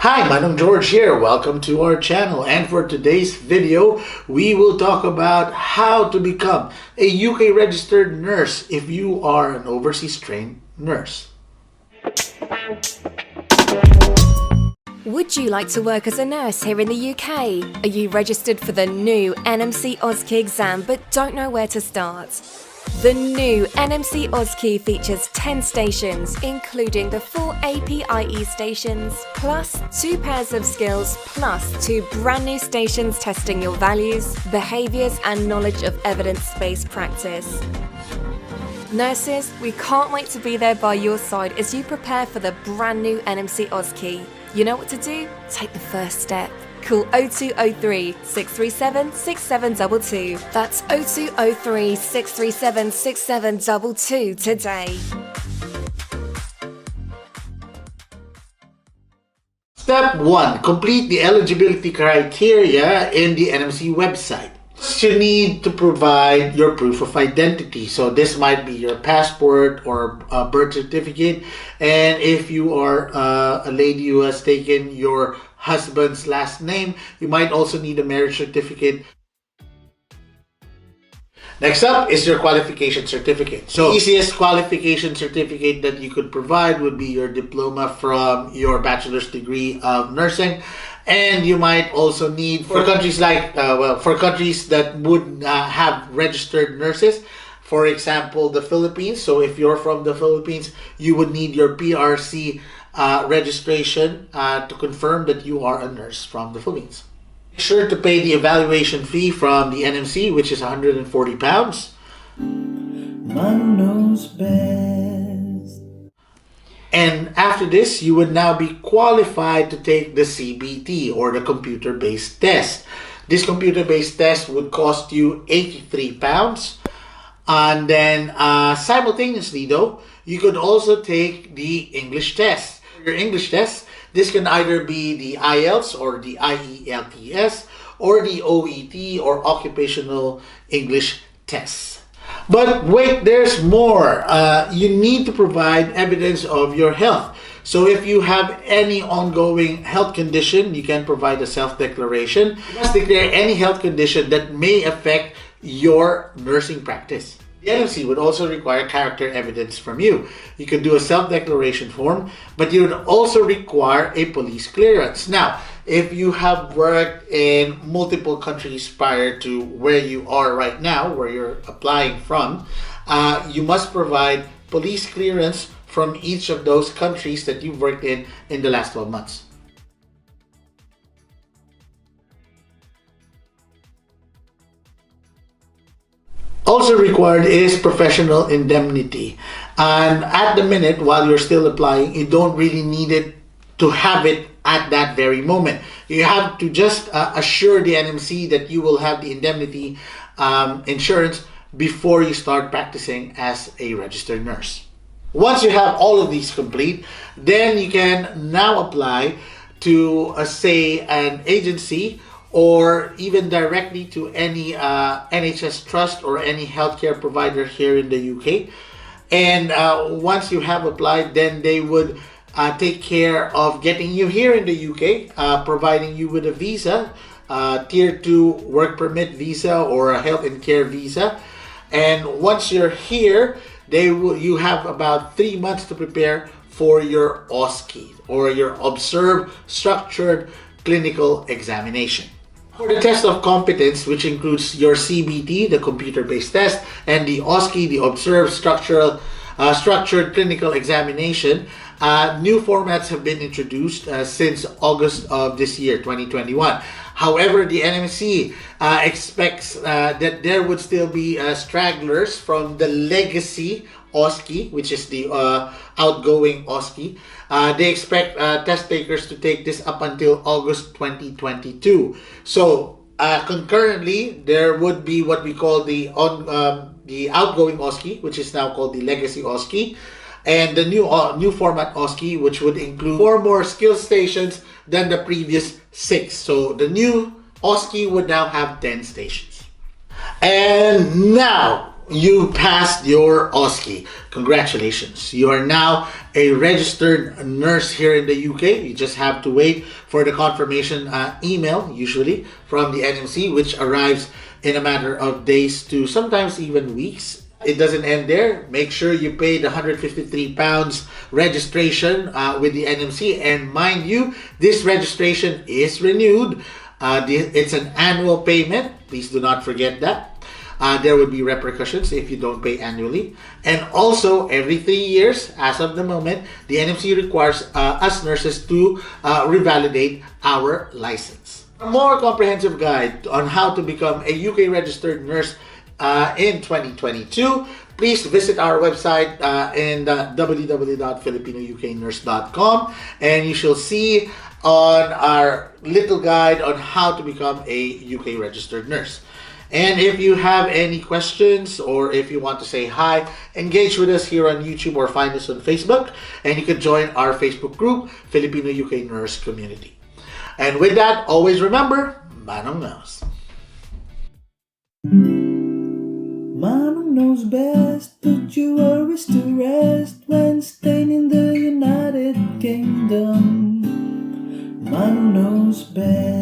Hi, Manong George here. Welcome to our channel. And for today's video, we will talk about how to become a UK registered nurse if you are an overseas trained nurse. Would you like to work as a nurse here in the UK? Are you registered for the new NMC OzKey exam but don't know where to start? The new NMC OzKey features 10 stations, including the full APIE stations, plus 2 pairs of skills, plus 2 brand new stations testing your values, behaviours and knowledge of evidence-based practice. Nurses, we can't wait to be there by your side as you prepare for the brand new NMC OzKey. You know what to do? Take the first step. Call 0203 637 6722. That's 0203 637 6722 today. Step 1. Complete the eligibility criteria in the NMC website. You need to provide your proof of identity. So this might be your passport or a birth certificate. And if you are a lady who has taken your husband's last name, you might also need a marriage certificate. Next up is your qualification certificate. So the easiest qualification certificate that you could provide would be your diploma from your bachelor's degree of nursing. And you might also need, for countries like, for countries that would have registered nurses, for example, the Philippines. So if you're from the Philippines, you would need your PRC registration to confirm that you are a nurse from the Philippines. Make sure to pay the evaluation fee from the NMC, which is £140. Man knows best. And after this, you would now be qualified to take the CBT, or the computer-based test. This computer-based test would cost you £83. And then simultaneously though, you could also take the English test. Your English test, this can either be the IELTS or the IELTS or the OET or Occupational English Test. But wait, there's more. You need to provide evidence of your health. So if you have any ongoing health condition, you can provide a self-declaration. You must declare any health condition that may affect your nursing practice. The NMC would also require character evidence from you. You can do a self-declaration form, but you would also require a police clearance. Now, if you have worked in multiple countries prior to where you are right now, where you're applying from, you must provide police clearance from each of those countries that you've worked in the last 12 months. Also required is professional indemnity. And at the minute, while you're still applying, you don't really need it to have it at that very moment. You have to just assure the NMC that you will have the indemnity insurance before you start practicing as a registered nurse. Once you have all of these complete, then you can now apply to, say, an agency or even directly to any NHS trust or any healthcare provider here in the UK. And once you have applied, then they would take care of getting you here in the UK, providing you with a visa, Tier 2 work permit visa or a health and care visa. And once you're here, you have about 3 months to prepare for your OzKey, or your Observed Structured Clinical Examination. For the test of competence, which includes your CBT, the computer-based test, and the OzKey, the Observed Structured Clinical Examination, new formats have been introduced since August of this year, 2021. However, the NMC expects that there would still be stragglers from the legacy OzKey, which is the outgoing OzKey. They expect test takers to take this up until August 2022. So concurrently, there would be what we call the outgoing OzKey, which is now called the legacy OzKey, and the new format OzKey, which would include 4 more skill stations than the previous 6. So the new OzKey would now have 10 stations. And now You passed your OzKey. Congratulations. You are now a registered nurse here in the UK. You just have to wait for the confirmation email, usually from the NMC, which arrives in a matter of days to sometimes even weeks. It doesn't end there. Make sure you pay the £153 registration with the NMC. And mind you, this registration is renewed. It's an annual payment. Please do not forget that. There would be repercussions if you don't pay annually. And also, every 3 years, as of the moment, the NMC requires us nurses to revalidate our license. A more comprehensive guide on how to become a UK registered nurse in 2022, please visit our website in www.filipinouknurse.com, and you shall see on our little guide on how to become a UK registered nurse. And if you have any questions or if you want to say hi, engage with us here on YouTube or find us on Facebook. And you can join our Facebook group, Filipino UK Nurse Community. And with that, always remember, Manong knows. Manong knows best, put your worries to rest when staying in the United Kingdom. Manong knows best.